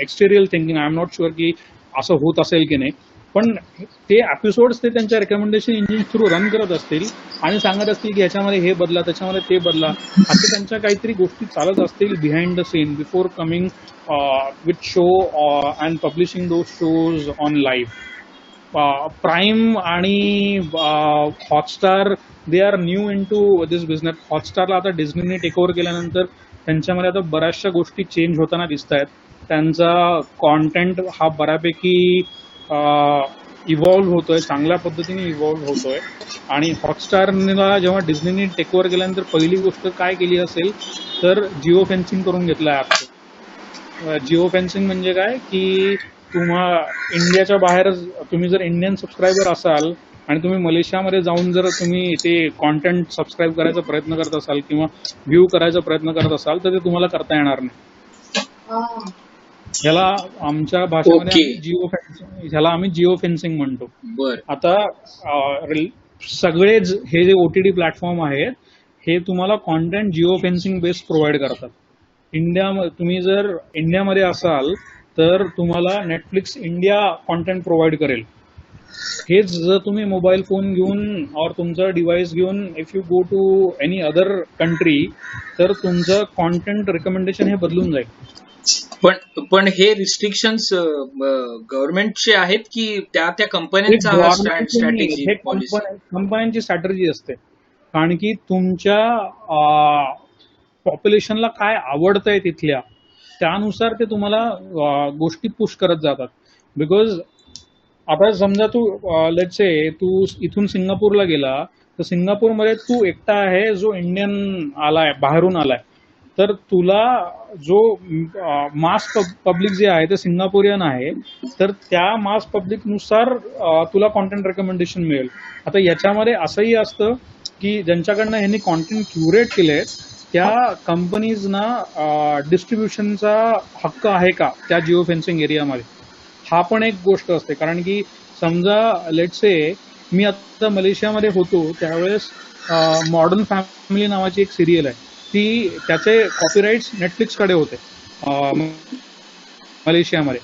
एक्सटेरियल thinking, I am not sure की असं होत असेल की नाही, पण ते एपिसोड्स ते त्यांच्या रेकमेंडेशन इंजिन थ्रू रन करत असतील आणि सांगत असतील की ह्याच्यामध्ये हे बदला, त्याच्यामध्ये ते बदला, असे त्यांच्या काहीतरी गोष्टी चालत असतील behind the scene before coming with show and publishing those shows on live. Prime आणि Hotstar they are new in to this business. हॉटस्टारला आता डिझनीने टेक ओव्हर केल्यानंतर त्यांच्यामध्ये आता बऱ्याचशा गोष्टी चेंज होताना दिसत आहेत. त्यांचा कॉन्टेंट हा बऱ्यापैकी इव्हॉल्व्ह होतोय, चांगल्या पद्धतीने इव्हॉल्व्ह होतोय. आणि हॉटस्टारला जेव्हा डिझनीने टेक ओव्हर केल्यानंतर पहिली गोष्ट काय केली असेल तर जिओ फेन्सिंग करून घेतलं ॲपचं. जिओ फेन्सिंग म्हणजे काय की इंडियाच्या बाहेर तुम्ही जर इंडियन सबस्क्रायबर असाल आणि तुम्ही मलेशियामध्ये जाऊन जर तुम्ही ते कॉन्टेंट सबस्क्राईब करायचा प्रयत्न करत असाल किंवा व्ह्यू करायचा प्रयत्न करत असाल तर ते तुम्हाला करता येणार नाही. ह्याला आमच्या भाषेमध्ये ह्याला आम्ही जिओ फेन्सिंग म्हणतो. आता सगळेच हे जे ओटीटी प्लॅटफॉर्म आहेत हे तुम्हाला content Jio fencing based provide करतात. तुम्ही जर इंडियामध्ये असाल तर तुम्हाला नेटफ्लिक्स इंडिया कॉन्टेंट प्रोव्हाइड करेल. हेच जर तुम्ही मोबाईल फोन घेऊन और तुमचा डिव्हाइस घेऊन if you go to any other country तर तुमचं कॉन्टेंट रिकमेंडेशन हे बदलून जाईल. पण हे रिस्ट्रिक्शन्स गव्हर्नमेंटचे आहेत की त्या कंपन्यांचा स्ट्रॅटेजी? कंपन्यांची स्ट्रॅटेजी असते, कारण की तुमच्या पॉप्युलेशनला काय आवडतंय तिथल्या त्यानुसार ते तुम्हाला गोष्टी पुश करत जातात. बिकॉज आता समजा तू लेट्स से तू इथून सिंगापूरला गेला तर सिंगापूरमध्ये तू एकटा आहे जो इंडियन आलाय, बाहेरून आलाय, तर तुला जो मास पब्लिक जे आहे ते सिंगापोरियन आहे, तर त्या मास पब्लिकनुसार तुला कॉन्टेंट रेकमेंडेशन मिळेल. आता याच्यामध्ये असंही असतं की ज्यांच्याकडनं ह्यांनी कॉन्टेंट क्युरेट केले त्या कंपनीजना डिस्ट्रीब्युशनचा हक्क आहे का त्या जिओ फेन्सिंग एरियामध्ये, हा पण एक गोष्ट असते. कारण की समजा लेट्स से मी आता मलेशियामध्ये होतो त्यावेळेस मॉडर्न फॅमिली नावाची एक सिरियल आहे, ती त्याचे कॉपीराइट्स नेटफ्लिक्सकडे होते मलेशियामध्ये.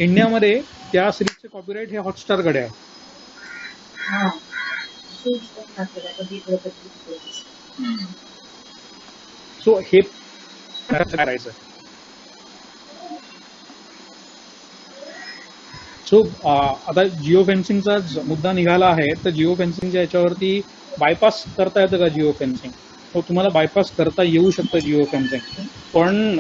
इंडियामध्ये त्या सिरीजचे कॉपीराइट हे हॉटस्टारकडे आहे. सो हे करायचं. सो आता जिओ फेन्सिंगचा मुद्दा निघाला आहे तर जिओ फेन्सिंगच्या याच्यावरती बायपास करता येतं का जिओ फेन्सिंग? तो तुम्हाला बायपास करता येऊ शकतं जिओ फेन्सिंग, पण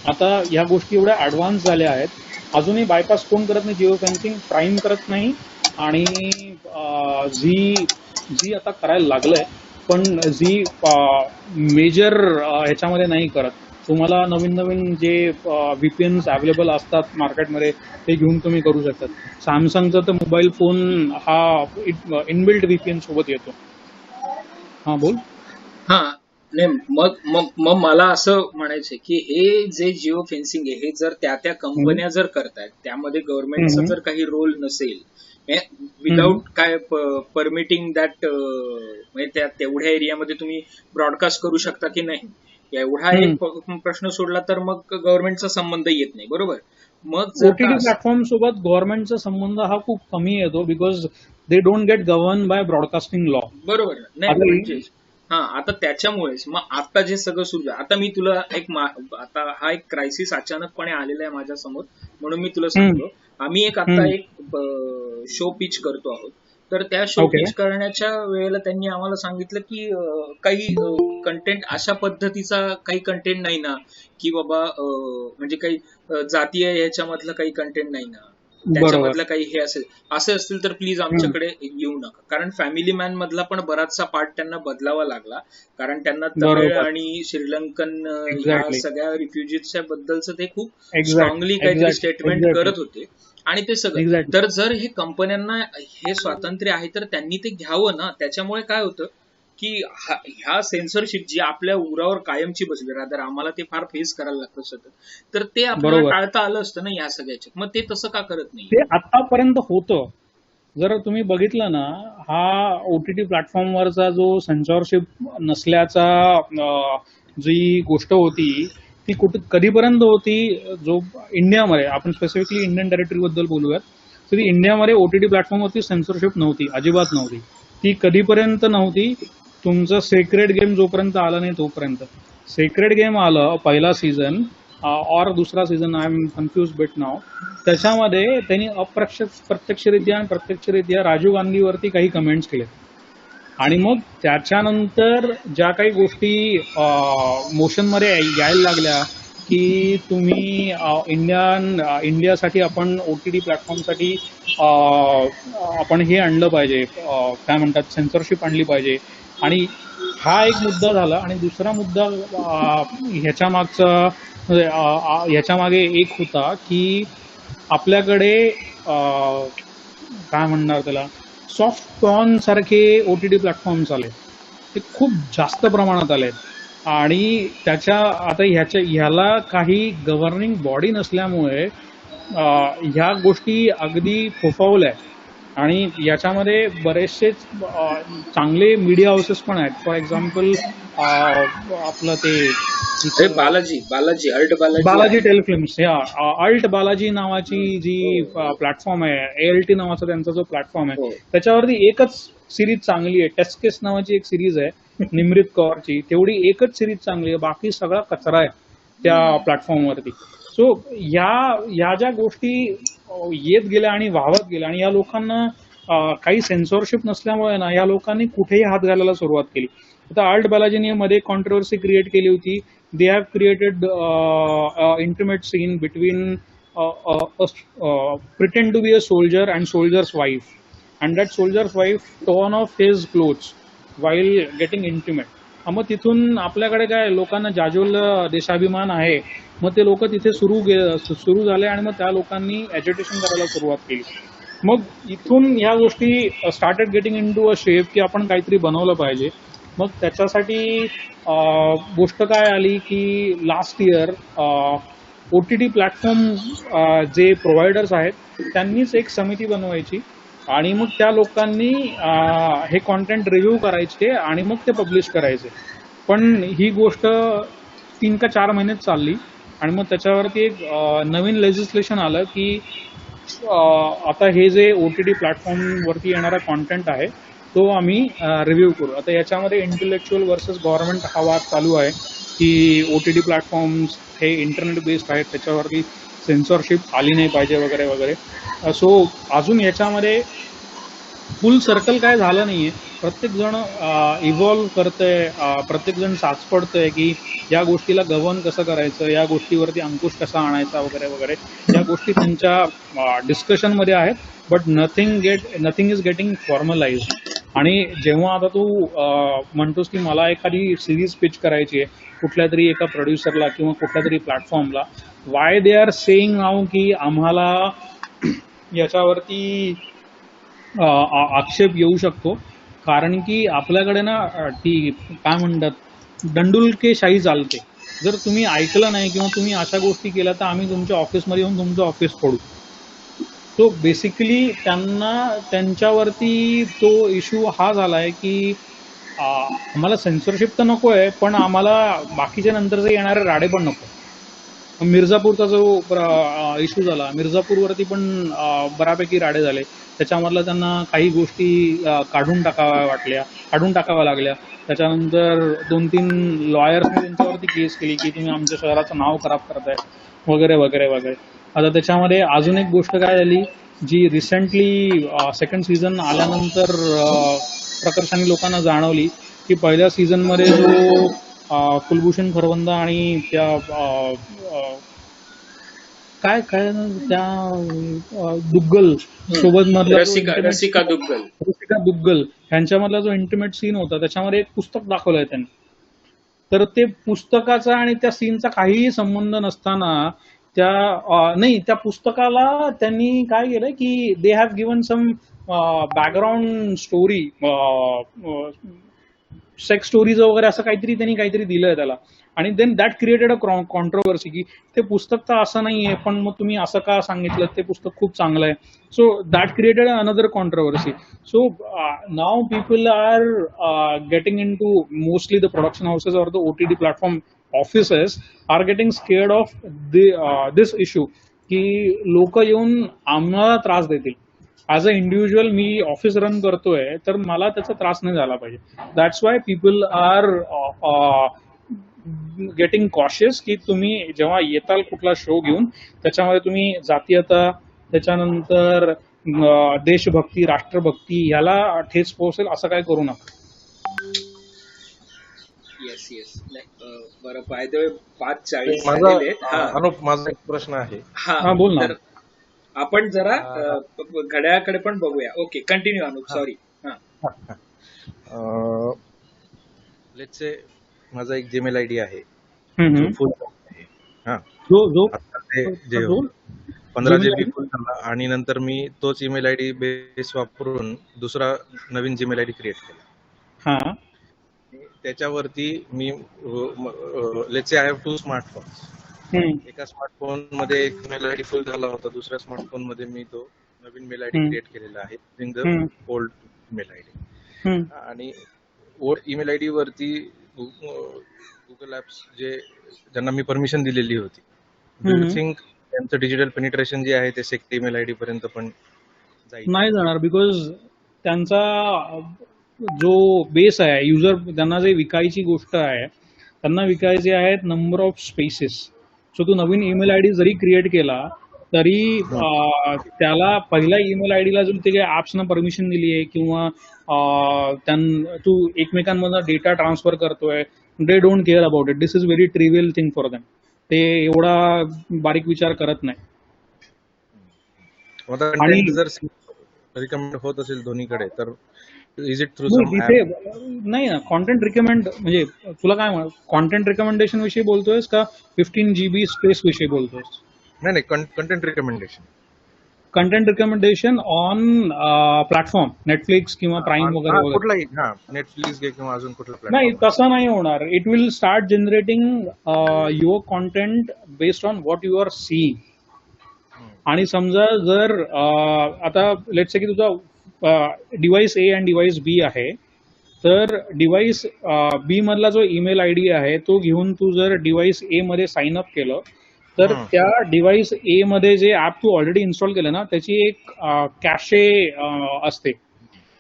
आता ह्या गोष्टी एवढ्या ऍडव्हान्स झाल्या आहेत, अजूनही बायपास कोण करत नाही जिओ फेन्सिंग? प्राईम करत नाही आणि झी आता करायला लागलंय, पण झी मेजर ह्याच्यामध्ये नाही करत. तुम्हाला नवीन नवीन जे व्हीपीएन्स अवेलेबल असतात मार्केटमध्ये ते घेऊन तुम्ही करू शकतात. सॅमसंगचा तर मोबाईल फोन हा इनबिल्ट व्हीपीएन सोबत येतो. हा बोल. नाही मग मला असं म्हणायचंय की हे जे जिओ फेन्सिंग आहे हे जर त्या कंपन्या जर करतायत त्यामध्ये गव्हर्नमेंटचा जर काही रोल नसेल, विदाउट काय परमिटिंग दॅट, म्हणजे तेवढ्या एरियामध्ये तुम्ही ब्रॉडकास्ट करू शकता की नाही, एवढा एक प्रश्न सोडला तर मग गव्हर्नमेंटचा संबंध येत नाही. बरोबर. मग ओटीटी प्लॅटफॉर्म सोबत गव्हर्नमेंटचा संबंध हा खूप कमी येतो because they don't get govern by broadcasting law. बरोबर. नाही आता त्याच्यामुळेच मग आता जे सगळं सुरू आहे, आता मी तुला आता हा एक क्रायसिस अचानकपणे आलेला आहे माझ्या समोर, म्हणून मी तुला सांगतो. आम्ही आता एक शो पिच करतो आहोत, तर त्या शो पिच करण्याच्या वेळेला त्यांनी आम्हाला सांगितलं की काही कंटेंट अशा पद्धतीचा काही कंटेंट नाही ना, की बाबा म्हणजे काही जातीय ह्याच्यामधलं काही कंटेंट नाही ना, त्याच्यामधलं काही हे असेल, असे असतील तर प्लीज आमच्याकडे येऊ नका. कारण फॅमिली मॅन मधला पण बराचसा पार्ट त्यांना बदलावा लागला, कारण त्यांना तमिळ आणि श्रीलंकन ह्या सगळ्या रिफ्युजीजच्या बद्दलचं ते खूप स्ट्रॉंगली काहीतरी स्टेटमेंट करत होते आणि ते सगळं. तर जर हे कंपन्यांना हे स्वातंत्र्य आहे तर त्यांनी ते घ्यावं ना. त्याच्यामुळे काय होतं की ह्या सेन्सरशिप जी आपल्या उरावर कायमची बसली, रादर आम्हाला ते फार फेस करायला लागतं सतत, तर ते आपल्याला टाळता आलं असतं ना या सगळ्याच्या. मग ते तसं का करत नाही? ते आतापर्यंत होतं. जर तुम्ही बघितलं ना, हा ओटीटी प्लॅटफॉर्मवरचा जो सेन्सॉरशिप नसल्याचा जी गोष्ट होती ती कधीपर्यंत होती, जो इंडियामध्ये आपण स्पेसिफिकली इंडियन टेरिटरी बद्दल बोलूयात, तर ती इंडियामध्ये ओटीटी प्लॅटफॉर्मवरती सेन्सरशिप नव्हती, अजिबात नव्हती. ती कधीपर्यंत नव्हती, तुमचं सेक्रेट गेम जोपर्यंत आला नाही तोपर्यंत. सेक्रेट गेम आलं पहिला सीझन और दुसरा season, I am confused bit नाव, त्याच्यामध्ये त्यांनी प्रत्यक्षरित्या आणि प्रत्यक्षरित्या राजीव गांधीवरती काही कमेंट्स केले. आणि मग त्याच्यानंतर ज्या काही गोष्टी मोशनमध्ये यायला लागल्या की तुम्ही इंडियासाठी आपण ओटीटी प्लॅटफॉर्मसाठी आपण हे आणलं पाहिजे, काय म्हणतात, सेन्सरशिप आणली पाहिजे. आणि हा एक मुद्दा झाला. आणि दुसरा मुद्दा ह्याच्या मागे एक होता की आपल्याकडे काय म्हणणार त्याला, सॉफ्ट पॉर्न सारखे ओटीटी प्लॅटफॉर्म्स आले, ते खूप जास्त प्रमाणात आले. आणि आता ह्याला काही गव्हर्निंग बॉडी नसल्यामुळे ह्या गोष्टी अगदी फोफावल्या. आणि याच्यामध्ये बरेचसे चांगले मीडिया हाऊसेस पण आहेत. फॉर एक्झाम्पल आपलं ते बालाजी टेलिफिल्म्स, अल्ट बालाजी नावाची जी प्लॅटफॉर्म आहे, ALT नावाचा त्यांचा जो प्लॅटफॉर्म आहे, त्याच्यावरती एकच सिरीज चांगली आहे. टेस्ट केस नावाची एक सिरीज आहे निमृत कौरची, तेवढी एकच सिरीज चांगली आहे, बाकी सगळा कचरा आहे त्या प्लॅटफॉर्मवरती. सो या ज्या गोष्टी येत गेल्या आणि वाहत गेल्या, आणि या लोकांना काही सेन्सॉरशिप नसल्यामुळे ना या लोकांनी कुठेही हात घालायला सुरुवात केली. आता अल्ट बालाजीने मध्ये कॉन्ट्रोवर्सी क्रिएट केली होती. They have created intimate scene between pretend to be a soldier and soldier's wife, and that soldier's wife torn off his clothes while getting intimate. मग तिथून आपल्याकडे काय लोकांना जाज्वल देशाभिमान आहे, मग ते लोक तिथे सुरू झाले. आणि मग त्या लोकांनी ॲजिटेशन करायला सुरुवात केली. मग इथून ह्या गोष्टी started getting in to a shape की आपण काहीतरी बनवलं पाहिजे. मग त्याच्यासाठी गोष्ट काय आली की लास्ट इयर OTT प्लॅटफॉर्म जे प्रोव्हायडर्स आहेत त्यांनीच एक समिती बनवायची, आणि मग त्या लोकांनी हे कॉन्टेंट रिव्ह्यू करायचे आणि मग ते पब्लिश करायचे. पण ही गोष्ट 3 का 4 महिनेच चालली. आणि मग त्याच्यावरती एक नवीन लेजिस्लेशन आलं की आता हे जे OTT प्लॅटफॉर्मवरती येणारा कॉन्टेंट आहे तो आम्ही रिव्ह्यू करू. आता याच्यामध्ये इंटेलेक्च्युअल वर्सेस गव्हर्नमेंट हा वाद चालू आहे की OTT प्लॅटफॉर्म्स हे इंटरनेट बेस्ड आहेत, त्याच्यावरती सेन्सॉरशिप आली नाही पाहिजे वगैरे वगैरे. सो अजून याच्यामध्ये फुल सर्कल काय झालं नाहीये. प्रत्येक जण इव्हॉल्व्ह करतंय, प्रत्येक जण साचपडतंय की या गोष्टीला गव्हर्न कसं करायचं, या गोष्टीवरती अंकुश कसा आणायचा वगैरे वगैरे. या गोष्टी त्यांच्या डिस्कशनमध्ये आहेत, but nothing is getting formalize. आणि जेव्हा आता तू म्हणतोस की मला एखादी सिरीज पिच करायची आहे कुठल्या तरी एका प्रोड्युसरला किंवा कुठल्या तरी प्लॅटफॉर्मला, वाय दे आर सेईंग नाव की आम्हाला याच्यावरती आक्षेप येऊ शकतो, कारण की आपल्याकडे ना ती काय म्हणतात दंडुलकेशाही चालते. जर तुम्ही ऐकलं नाही किंवा तुम्ही अशा गोष्टी केल्या तर आम्ही तुमच्या ऑफिसमध्ये येऊन तुमचं ऑफिस फोडू. तो बेसिकली त्यांच्यावरती तो इश्यू हा झालाय की आम्हाला सेन्सरशिप तर नको आहे, पण आम्हाला बाकीच्या नंतरचे येणारे राडे पण नको. मिर्झापूरचा जो इश्यू झाला, मिर्झापूरवरती पण बऱ्यापैकी राडे झाले. त्याच्यामधला त्यांना काही गोष्टी काढून टाकाव्या लागल्या. त्याच्यानंतर 2-3 लॉयर्सने त्यांच्यावरती केस केली की तुम्ही आमच्या शहराचं नाव खराब करताय वगैरे वगैरे वगैरे. आता त्याच्यामध्ये अजून एक गोष्ट काय झाली जी रिसेंटली सेकंड सीझन आल्यानंतर प्रकर्षाने लोकांना जाणवली की पहिल्या सीझनमध्ये जो कुलभूषण खरबंदा आणि त्या काय काय त्या दुग्गल सोबत मधला रसिका दुग्गल ह्यांच्यामधला जो इंटिमेट सीन होता त्याच्यामध्ये एक पुस्तक दाखवलंय त्यांनी. तर ते पुस्तकाचा आणि त्या सीनचा काहीही संबंध नसताना त्या पुस्तकाला त्यांनी काय केलंय की they have given some background story, sex stories वगैरे असं काहीतरी दिलंय त्याला. आणि then that created a controversy की ते पुस्तक तर असं नाहीये, पण मग तुम्ही असं का सांगितलं, ते पुस्तक खूप चांगलं आहे. So that created another controversy. So now people are getting in to mostly the production houses or the OTT platform offices are getting scared of this issue की लोक येऊन आम्हाला त्रास देतील. ऍज अ इंडिव्हिज्युअल मी ऑफिस रन करतोय तर मला त्याचा त्रास नाही झाला पाहिजे. That's why people are getting cautious की तुम्ही जेव्हा येताल कुठला शो घेऊन त्याच्यामध्ये तुम्ही जातीयता त्याच्यानंतर देशभक्ती राष्ट्रभक्ती ह्याला ठेच पोहोचेल असं काय करू नका. Yes yes. बरं, बाय द वे 5:40 माझा झालेले आहेत. अनुप, माझा एक प्रश्न आहे. हा, बोल ना. तर आपण जरा घड्याळाकडे पण बघूया. Okay, continue Anup. Sorry. Let's say माझा एक जीमेल आयडी आहे हम्म. फुल आहे. हा, जो आता ते जे जो 15 Gmail GB ID? फुल झाला आणि नंतर मी तोच ईमेल आयडी बेस वापरून दुसरा नवीन जीमेल आयडी क्रिएट केला. हा त्याच्यावरती मी let's say I have 2 smartphones. एका स्मार्टफोन मध्ये एक मेल आयडी फुल झाला होता, दुसऱ्या स्मार्टफोन मध्ये मी तो नवीन मेल आयडी क्रिएट केलेला आहे using the old mail ID. आणि ओल्ड ईमेल आयडी वरती गुगल ऍप्स ज्यांना मी परमिशन दिलेली होती, डू यू थिंक त्यांचं डिजिटल पेनिट्रेशन जे आहे ते सेक्ट ईमेल आयडी पर्यंत पण जाईल? नाही जाणार, बिकॉज त्यांचा जो बेस आहे युजर त्यांना जे विकायची गोष्ट आहे त्यांना विकायचे आहेत नंबर ऑफ स्पेसेस. सो तू नवीन ईमेल आयडी जरी क्रिएट केला तरी त्याला पहिल्या ईमेल आयडीला जर ते काही ऍप्सना परमिशन दिली आहे किंवा तू एकमेकांमधला डेटा ट्रान्सफर करतोय, they don't care about it. This is very trivial thing for them. ते एवढा बारीक विचार करत नाही. कंटेंट जर रिकमेंड होत असेल दोन्हीकडे तर इज इट थ्रू सम इथे नाही ना. कॉन्टेंट रिकमेंड म्हणजे तुला काय कॉन्टेंट रिकमेंडेशन विषयी बोलतोयस का 15 GB स्पेस विषयी बोलतोयस? नाही, content recommendation. Content recommendation on platform Netflix किंवा प्राईम वगैरे कुठलाही. हा, नेटफ्लिक्स किंवा अजून कुठला नाही, प्लॅटफॉर्म? तसं नाही होणार. It will start generating your content based on what you are seeing. आणि समजा जर आता लेट्स से की तुझा डिव्हाइस ए आणि डिव्हाइस बी आहे, तर डिव्हाइस बी मधला जो ईमेल आयडी आहे तो घेऊन तू जर डिव्हाइस ए मध्ये साइन अप केलं तर त्या डिव्हाइस ए मध्ये जे ऍप तू ऑलरेडी इन्स्टॉल केलं ना त्याची एक कॅशे असते,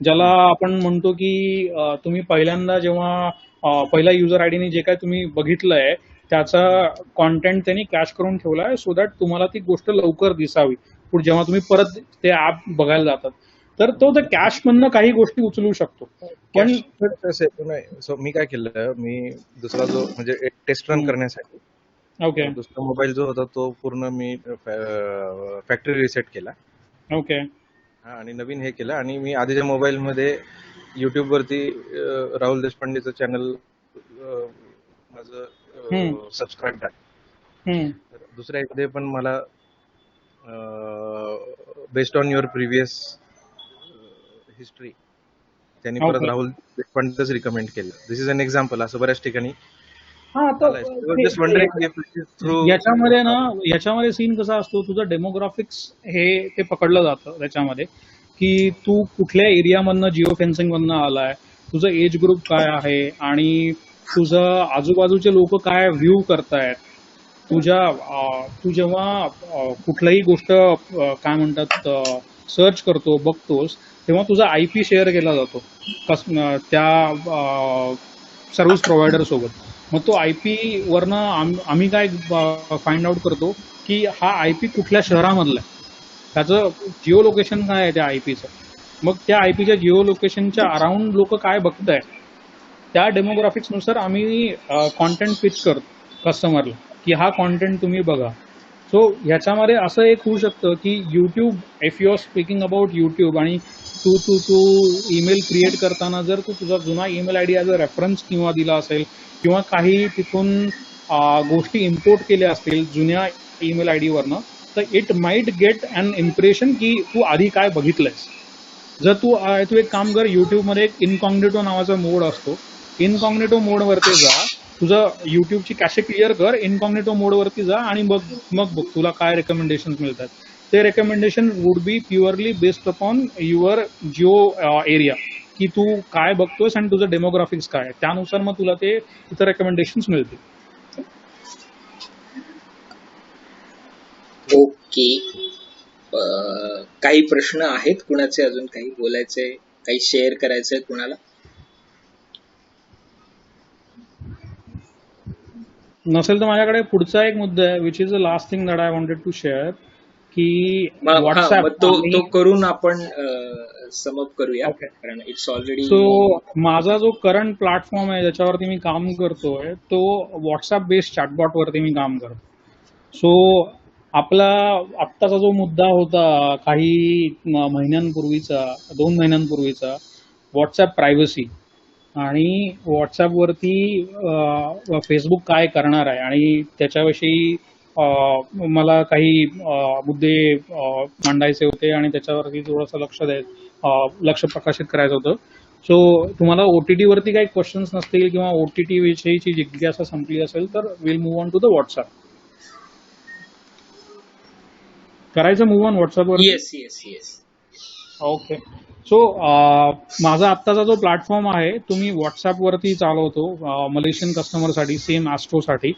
ज्याला आपण म्हणतो की तुम्ही पहिल्यांदा जेव्हा पहिल्या युजर आयडीने जे काय तुम्ही बघितलंय त्याचा कॉन्टेंट त्यांनी कॅश करून ठेवलाय सो दॅट तुम्हाला ती गोष्ट लवकर दिसावी पुढे जेव्हा तुम्ही परत ते ऍप बघायला जातात. तर तो त्या कॅश मधनं काही गोष्टी उचलू शकतो. पण सो मी काय केलं, मी दुसरा जो म्हणजे टेस्ट रन करण्यासाठी ओके दुसरा मोबाईल जो होता तो पूर्ण मी फॅक्टरी रिसेट केला. ओके आणि नवीन हे केलं आणि मी आधीच्या मोबाईल मध्ये युट्यूब वरती राहुल देशपांडेचं चॅनल माझं सबस्क्राईब आहे. तर दुसऱ्या मध्ये पण मला based on your previous history त्यांनी परत राहुल देशपांडेच रिकमेंड केलं. दिस इज एन एक्झाम्पल. असं बऱ्याच ठिकाणी याच्यामध्ये ना याच्यामध्ये सीन कसा असतो, तुझं डेमोग्राफिक्स हे ते पकडलं जातं त्याच्यामध्ये की तू कुठल्या एरियामधनं जिओ फेन्सिंग मधनं आलाय, तुझं एज ग्रुप काय आहे आणि तुझं आजूबाजूचे लोक काय व्ह्यू करतायत. तू जेव्हा कुठलीही गोष्ट काय म्हणतात सर्च करतो बघतोस तेव्हा तुझा IP शेअर केला जातो त्या सर्व्हिस प्रोव्हायडर सोबत. मग तो IP वरनं आम्ही काय फाइंड आउट करतो की हा IP कुठल्या शहरामधला आहे, त्याचं जिओ लोकेशन काय आहे त्या IPचं. मग त्या IPच्या जिओ लोकेशनच्या अराउंड लोक काय बघतायत त्या डेमोग्राफिक्सनुसार आम्ही कॉन्टेंट पिच करतो कस्टमरला की हा कॉन्टेंट तुम्ही बघा. सो ह्याच्यामध्ये असं एक होऊ शकतं की YouTube, if you are speaking about YouTube आणि तू ईमेल क्रिएट करताना जर तू तुझा जुना email ID as a reference किंवा दिला असेल किंवा काही तिथून गोष्टी इम्पोर्ट केल्या असतील जुन्या ईमेल आयडी वरनं, तर it might get an impression की तू आधी काय बघितलंयस. जर तू एक काम कर, युट्यूबमध्ये एक इनकॉग्निटो नावाचा मोड असतो, इनकॉग्निटो मोडवरती जा, तुझं युट्यूबची कॅशे क्लिअर कर, इनकॉग्निटो मोडवरती जा आणि मग बघ तुला काय रेकमेंडेशन मिळतात. ते recommendation would be purely based upon your Jio area की तू काय बघतोयस आणि तुझं डेमोग्राफिक्स काय आहे, त्यानुसार मग तुला ते तिथं रेकमेंडेशन मिळतील. ओके. काही प्रश्न आहेत कुणाचे, अजून काही बोलायचे, काही शेअर करायचंय कुणाला? नसेल तर माझ्याकडे पुढचा एक मुद्दा आहे, which is the last thing that I wanted to share, की व्हॉट्सअप तो करून आपण समअप करूया, ओके. कारण इट्स ऑलरेडी. सो माझा जो करंट प्लॅटफॉर्म आहे ज्याच्यावरती मी काम करतोय तो व्हॉट्सअप बेस्ड चॅटबॉट वरती मी काम करतो. सो आपला आत्ताचा जो मुद्दा होता काही महिन्यांपूर्वीचा, 2 महिन्यांपूर्वीचा, व्हॉट्सअप प्रायव्हसी आणि व्हॉट्सअपवरती फेसबुक काय करणार आहे आणि त्याच्याविषयी मला काही मुद्दे मांडायचे होते आणि त्याच्यावरती थोडंसं लक्ष प्रकाशित करायचं होतं. सो तुम्हाला OTT वरती काही क्वेश्चन्स नसतील किंवा OTT विषयीची जिज्ञासा संपली असेल तर will move on to the WhatsApp. करायचं मूव्ह ऑन व्हॉट्सअपवर? Yes yes yes. Okay. So माझा आत्ताचा जो प्लॅटफॉर्म आहे तो मी व्हॉट्सअपवरती चालवतो मलेशियन कस्टमरसाठी, सेम ॲस्ट्रोसाठी.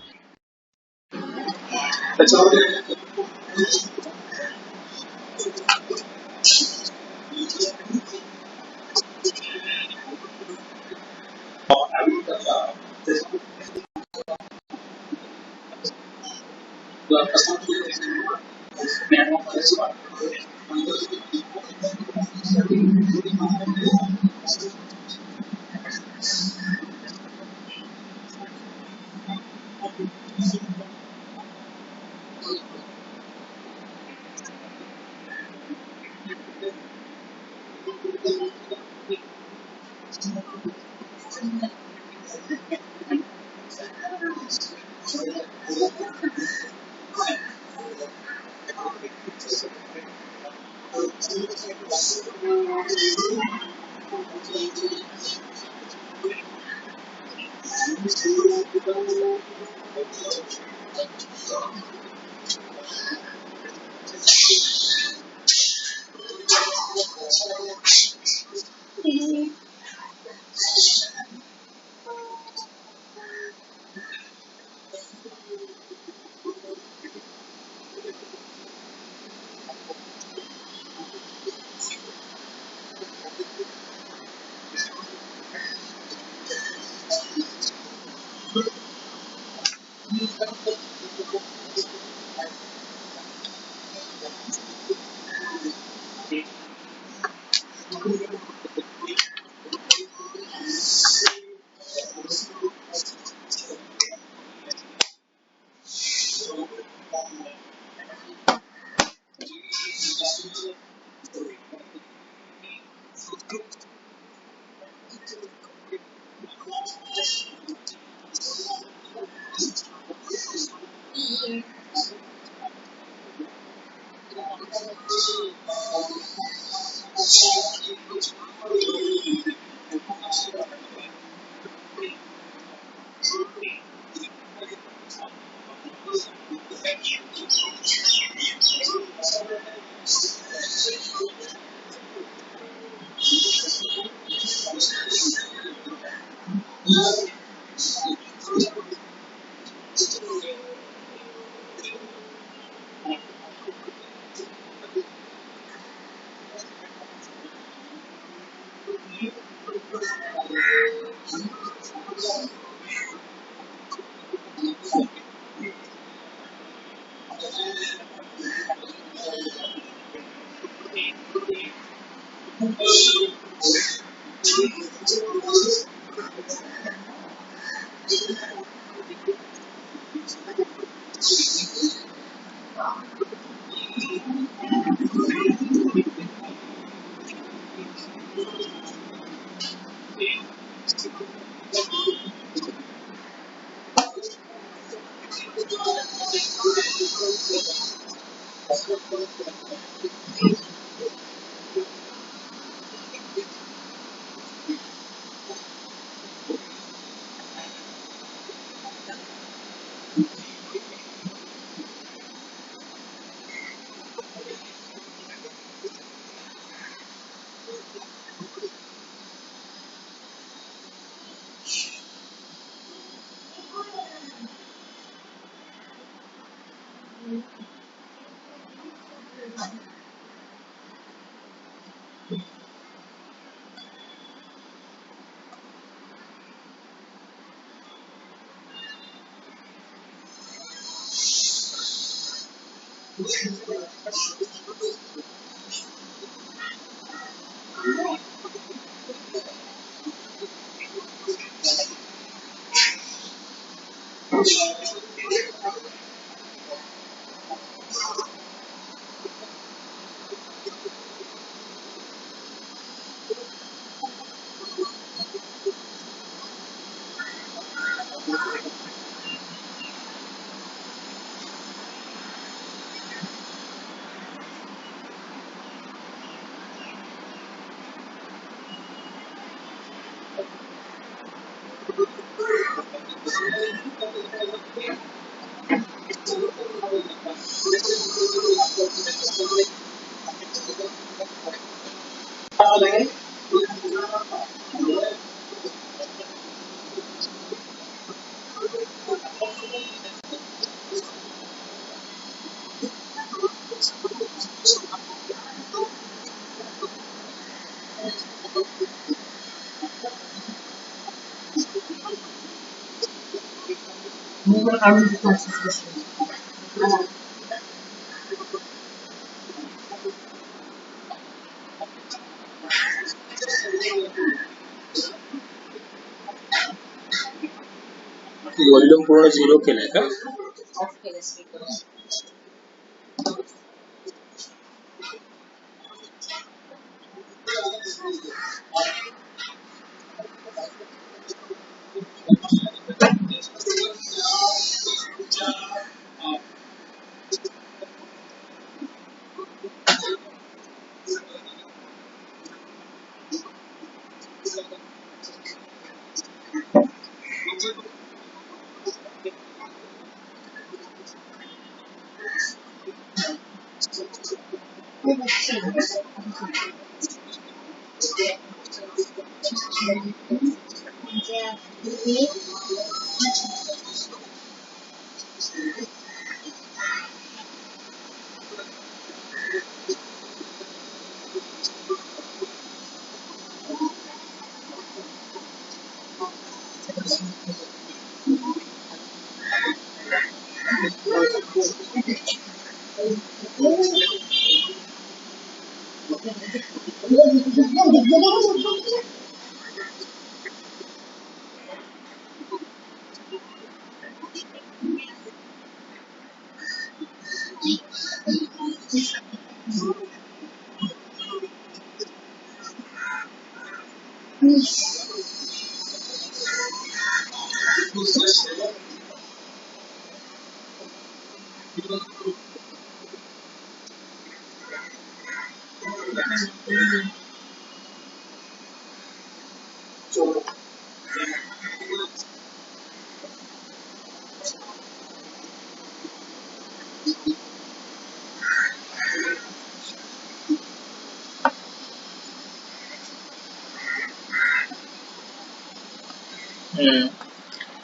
वॉल्यूम पूर्ण 0 केलाय का?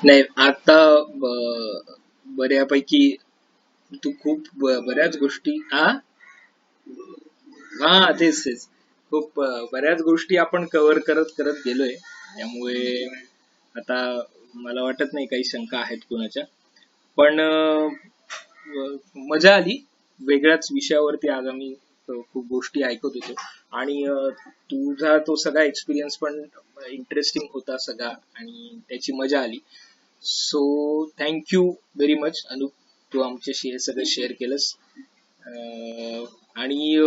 नाही आता बऱ्यापैकी तू खूप बऱ्याच गोष्टी हा तेच तेच खूप बऱ्याच गोष्टी आपण कव्हर करत करत गेलोय, त्यामुळे आता मला वाटत नाही काही शंका आहेत कुणाच्या. पण मजा आली. वेगळ्याच विषयावरती आज आम्ही खूप गोष्टी ऐकत होतो आणि तुझा तो सगळा एक्सपिरियन्स पण इंटरेस्टिंग होता सगळा आणि त्याची मजा आली. So thank you very much Anup, तू आमच्याशी हे सगळं शेअर केलंस. आणि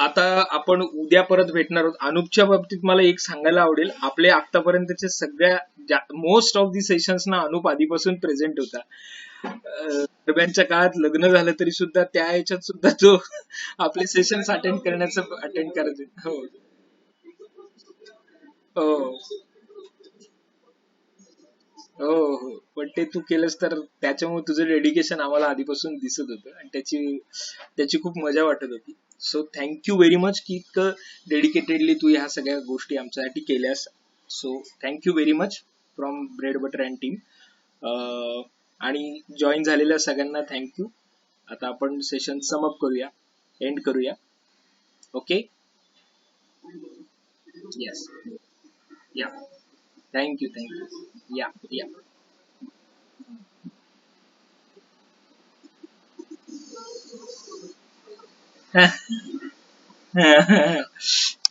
आता आपण उद्या परत भेटणार आहोत. अनुपच्या बाबतीत मला एक सांगायला आवडेल, आपले आतापर्यंतचे सगळ्या मोस्ट ऑफ दी सेशन्स ना अनुप आधीपासून प्रेझेंट होता. दरम्यानच्या काळात लग्न झालं तरी सुद्धा त्या ह्याच्यात सुद्धा तो आपले सेशन्स अटेंड करायचे. हो हो हो हो, पण ते तू केलंस तर त्याच्यामुळे तुझं डेडिकेशन आम्हाला आधीपासून दिसत होतं आणि त्याची त्याची खूप मजा वाटत होती. सो थँक्यू व्हेरी मच की इतकं डेडिकेटेडली तू ह्या सगळ्या गोष्टी आमच्यासाठी केल्यास. So thank you very much from bread butter and team. आणि जॉईन झालेल्या सगळ्यांना थँक्यू. आता आपण सेशन समअप करूया, एंड करूया. Okay, yes, yeah, thank you, yeah yeah.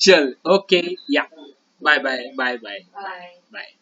चल, okay, yeah, bye bye bye bye bye.